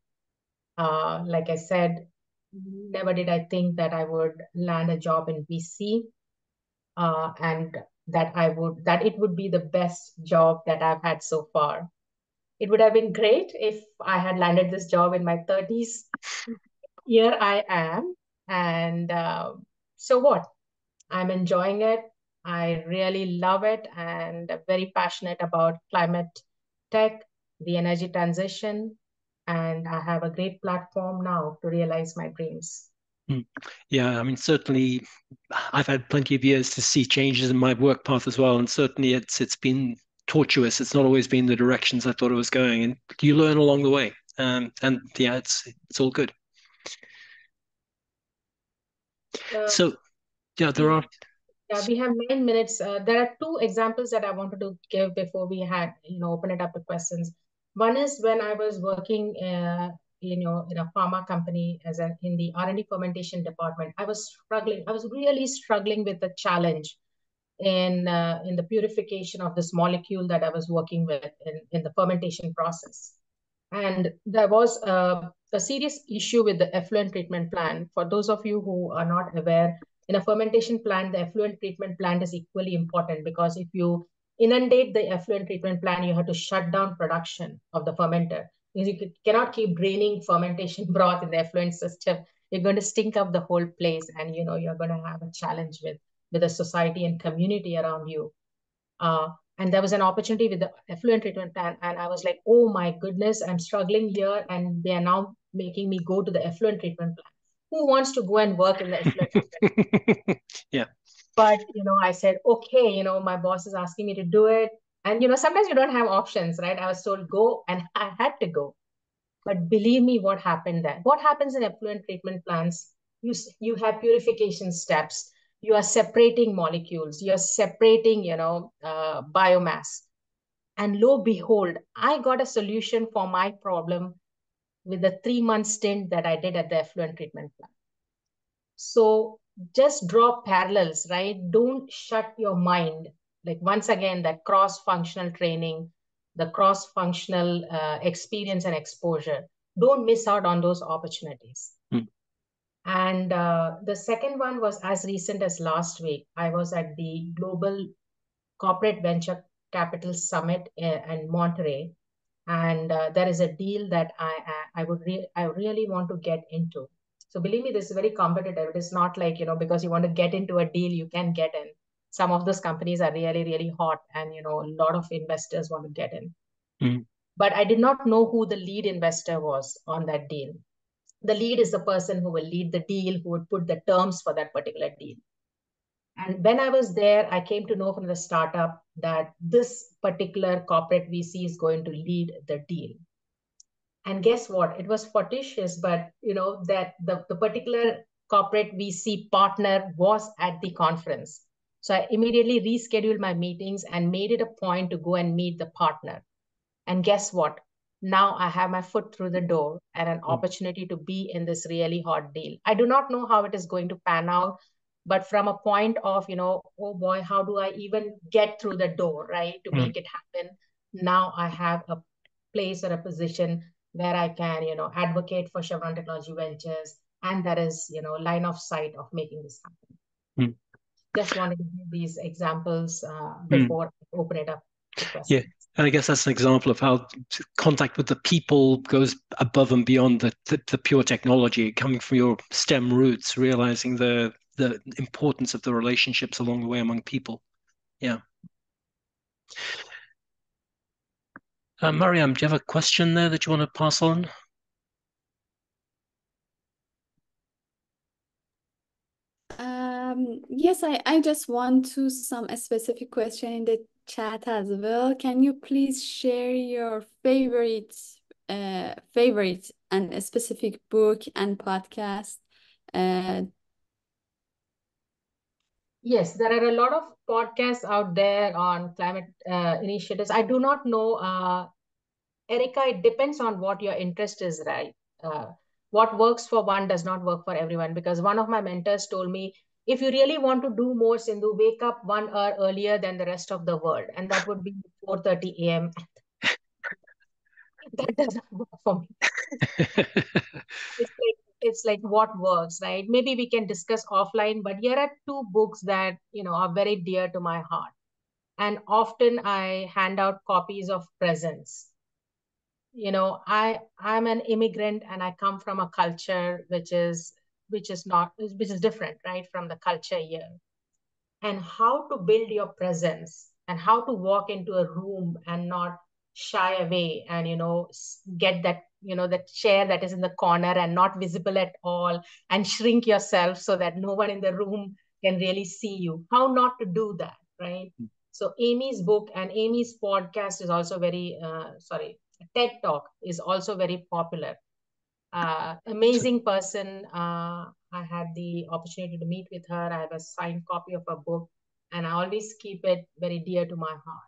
C: Like I said, never did I think that I would land a job in VC, and that it would be the best job that I've had so far. It would have been great if I had landed this job in my 30s. Here I am, and so what? I'm enjoying it. I really love it, and I'm very passionate about climate tech, the energy transition, and I have a great platform now to realize my dreams.
A: Yeah, I mean, certainly I've had plenty of years to see changes in my work path as well, and certainly it's been tortuous. It's not always been the directions I thought it was going, and you learn along the way. And yeah, it's all good.
C: Uh,
A: So yeah, there
C: yeah,
A: are.
C: Yeah, we have 9 minutes. There are two examples that I wanted to give before we had, open it up to questions. One is when I was working, in a pharma company in the R&D fermentation department. I was struggling. I was really struggling with the challenge in the purification of this molecule that I was working with in the fermentation process. And there was a serious issue with the effluent treatment plant. For those of you who are not aware, in a fermentation plant, the effluent treatment plant is equally important, because if you inundate the effluent treatment plant, you have to shut down production of the fermenter. Because you cannot keep draining fermentation broth in the effluent system. You're going to stink up the whole place, and you're going to have a challenge with the society and community around you. And there was an opportunity with the effluent treatment plant, and I was like, oh my goodness, I'm struggling here, and they are now making me go to the effluent treatment plant. Who wants to go and work in the effluent treatment?
A: Yeah.
C: But I said, okay, my boss is asking me to do it, and sometimes you don't have options, right? I was told go, and I had to go. But believe me, what happened there? What happens in effluent treatment plants? You have purification steps. You are separating molecules. You are separating, biomass. And lo behold, I got a solution for my problem with the 3-month stint that I did at the effluent treatment plant. So just draw parallels, right? Don't shut your mind. Like, once again, that cross-functional training, the cross-functional experience and exposure. Don't miss out on those opportunities.
A: Mm.
C: And the second one was as recent as last week. I was at the Global Corporate Venture Capital Summit in Monterey, and there is a deal that I really want to get into. So believe me, this is very competitive. It is not like, because you want to get into a deal, you can get in. Some of those companies are really, really hot, and, a lot of investors want to get in.
A: Mm.
C: But I did not know who the lead investor was on that deal. The lead is the person who will lead the deal, who would put the terms for that particular deal. And when I was there, I came to know from the startup that this particular corporate VC is going to lead the deal. And guess what? It was fortuitous, but that the particular corporate VC partner was at the conference. So I immediately rescheduled my meetings and made it a point to go and meet the partner. And guess what? Now I have my foot through the door and an opportunity to be in this really hot deal. I do not know how it is going to pan out, but from a point of, oh boy, how do I even get through the door, right, to make it happen? Now I have a place or a position where I can, advocate for Chevron Technology Ventures, and that is, line of sight of making this happen. Just wanted to give these examples before I open it up to questions.
A: Yeah. And I guess that's an example of how contact with the people goes above and beyond the pure technology, coming from your STEM roots, realizing the importance of the relationships along the way among people. Yeah. Mariam, do you have a question there that you want to pass on?
B: Yes, I just want to some specific question in the chat as well. Can you please share your favorite and a specific book and podcast?
C: Yes, there are a lot of podcasts out there on climate initiatives. I do not know, Erica, it depends on what your interest is, right? What works for one does not work for everyone, because one of my mentors told me, if you really want to do more, Sindhu, wake up 1 hour earlier than the rest of the world. And that would be 4:30 a.m. That does not work for me. It's like what works, right? Maybe we can discuss offline, but here are two books that, are very dear to my heart. And often I hand out copies of presents. I'm an immigrant, and I come from a culture which is different, right, from the culture here. And how to build your presence, and how to walk into a room and not shy away, and get that that chair that is in the corner and not visible at all, and shrink yourself so that no one in the room can really see you. How not to do that, right? So Amy's book and Amy's podcast is also very TED Talk is also very popular. Amazing person. I had the opportunity to meet with her. I have a signed copy of her book. and I always keep it very dear to my heart.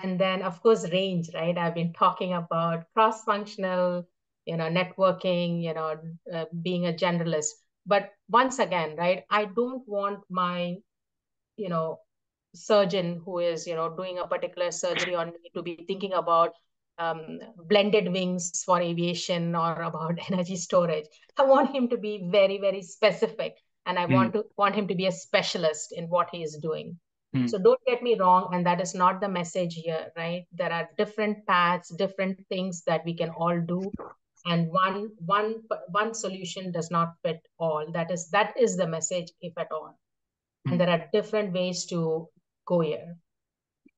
C: And then, of course, range, right? I've been talking about cross-functional, networking, being a generalist. But once again, right, I don't want my, you know, surgeon who is, doing a particular surgery on me to be thinking about blended wings for aviation or about energy storage. I want him to be very, very specific, and I want him to be a specialist in what he is doing. So don't get me wrong, and that is not the message here, right? There are different paths, different things that we can all do, and one solution does not fit all. That is the message, if at all. And there are different ways to go here.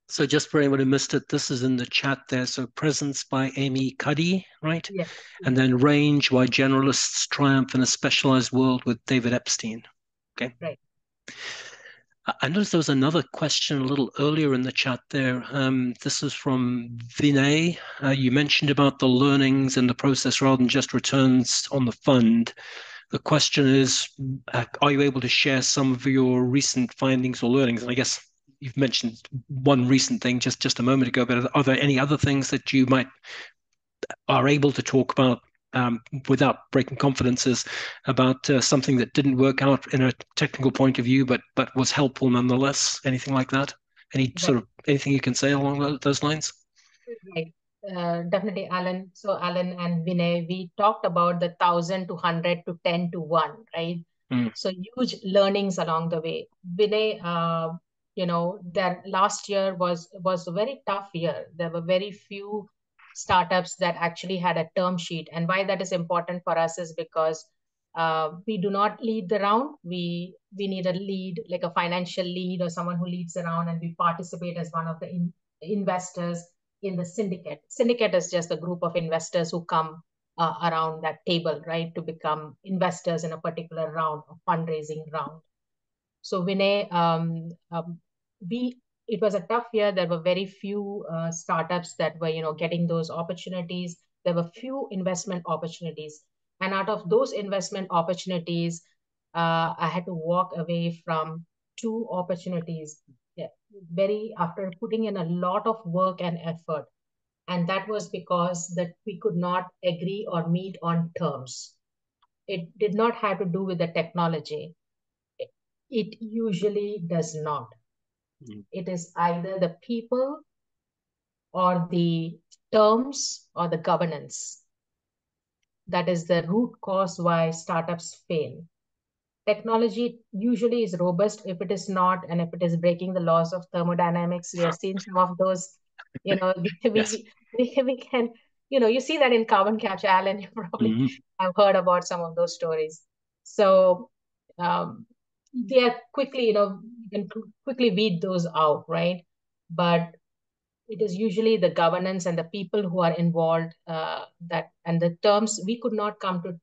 A: So just for anyone who missed it, this is in the chat there. So Presence by Amy Cuddy, right?
C: Yes.
A: And then Range, Why Generalists Triumph in a Specialized World with David Epstein. Okay.
C: Right.
A: I noticed there was another question a little earlier in the chat there. This is from Vinay. You mentioned about the learnings and the process rather than just returns on the fund. The question is, are you able to share some of your recent findings or learnings? And I guess you've mentioned one recent thing just a moment ago, but are there any other things that you are able to talk about without breaking confidences about something that didn't work out in a technical point of view, but was helpful nonetheless? Anything like that? Anything you can say along those lines?
C: Right. Definitely, Alan. So Alan and Vinay, we talked about the 1,000 to 100 to 10 to 1, right? So huge learnings along the way. Vinay, that last year was a very tough year. There were very few startups that actually had a term sheet. And why that is important for us is because we do not lead the round. We need a lead, like a financial lead or someone who leads the round, and we participate as one of the investors in the syndicate. Syndicate is just a group of investors who come around that table, right, to become investors in a particular round, a fundraising round. So Vinay, it was a tough year. There were very few startups that were, getting those opportunities. There were few investment opportunities. And out of those investment opportunities, I had to walk away from 2 opportunities after putting in a lot of work and effort. And that was because that we could not agree or meet on terms. It did not have to do with the technology. It usually does not. It is either the people or the terms or the governance. That is the root cause why startups fail. Technology usually is robust. If it is not, and if it is breaking the laws of thermodynamics, we have seen some of those,
A: Yes.
C: we can, you see that in carbon capture, Alan, you probably have heard about some of those stories. So they are quickly, you can quickly weed those out, right? But it is usually the governance and the people who are involved and the terms. We could not come to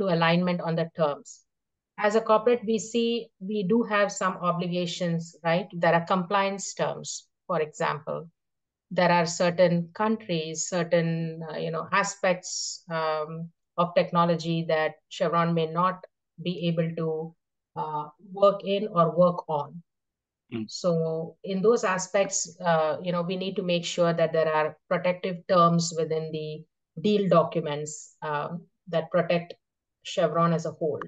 C: alignment on the terms. As a corporate, we do have some obligations, right? There are compliance terms, for example. There are certain countries, certain aspects of technology that Chevron may not be able to work in or work on. So in those aspects, we need to make sure that there are protective terms within the deal documents that protect Chevron as a whole.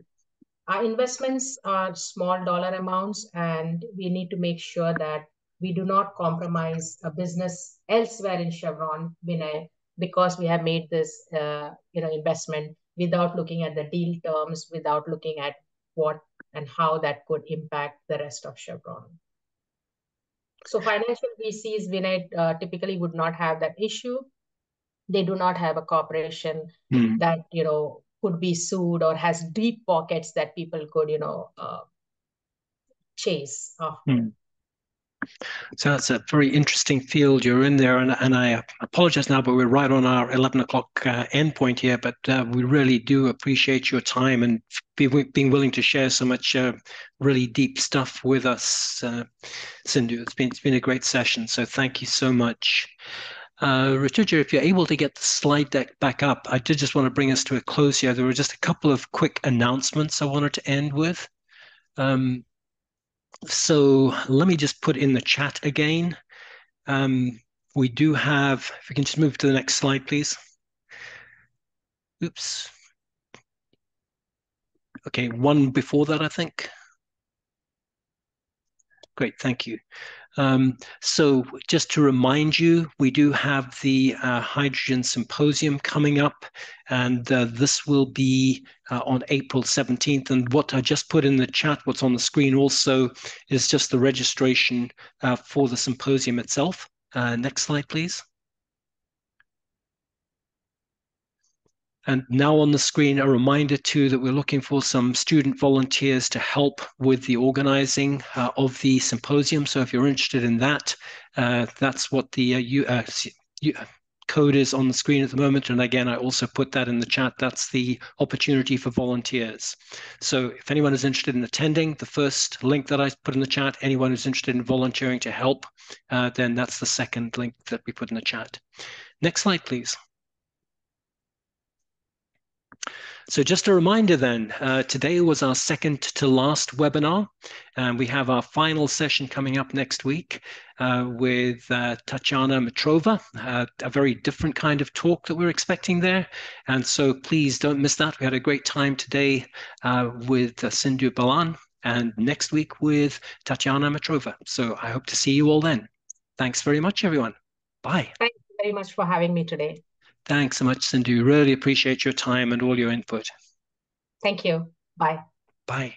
C: Our investments are small dollar amounts, and we need to make sure that we do not compromise a business elsewhere in Chevron, Vinay, because we have made this investment without looking at the deal terms, without looking at what and how that could impact the rest of Chevron. So financial VCs, Vinay, typically would not have that issue. They do not have a corporation that, could be sued or has deep pockets that people could, chase after.
A: So that's a very interesting field you're in there, and I apologize now, but we're right on our 11 o'clock endpoint here. But we really do appreciate your time and being willing to share so much really deep stuff with us, Sindhu. It's been a great session. So thank you so much. Rituja, if you're able to get the slide deck back up, I did just want to bring us to a close here. There were just a couple of quick announcements I wanted to end with. So let me just put in the chat again. We do have, if we can just move to the next slide, please. Oops. Okay, one before that, I think. Great, thank you. So just to remind you, we do have the Hydrogen Symposium coming up, and this will be on April 17th. And what I just put in the chat, what's on the screen also, is just the registration for the symposium itself. Next slide, please. And now on the screen, a reminder too that we're looking for some student volunteers to help with the organizing of the symposium. So if you're interested in that, that's what the code is on the screen at the moment. And again, I also put that in the chat. That's the opportunity for volunteers. So if anyone is interested in attending, the first link that I put in the chat, anyone who's interested in volunteering to help, then that's the second link that we put in the chat. Next slide, please. So just a reminder then, today was our second to last webinar, and we have our final session coming up next week with Tatiana Mitrova, a very different kind of talk that we're expecting there. And so please don't miss that. We had a great time today with Sindhu Balan, and next week with Tatiana Mitrova. So I hope to see you all then. Thanks very much, everyone. Bye.
C: Thank you very much for having me today.
A: Thanks so much, Sindhu. Really appreciate your time and all your input.
C: Thank you. Bye.
A: Bye.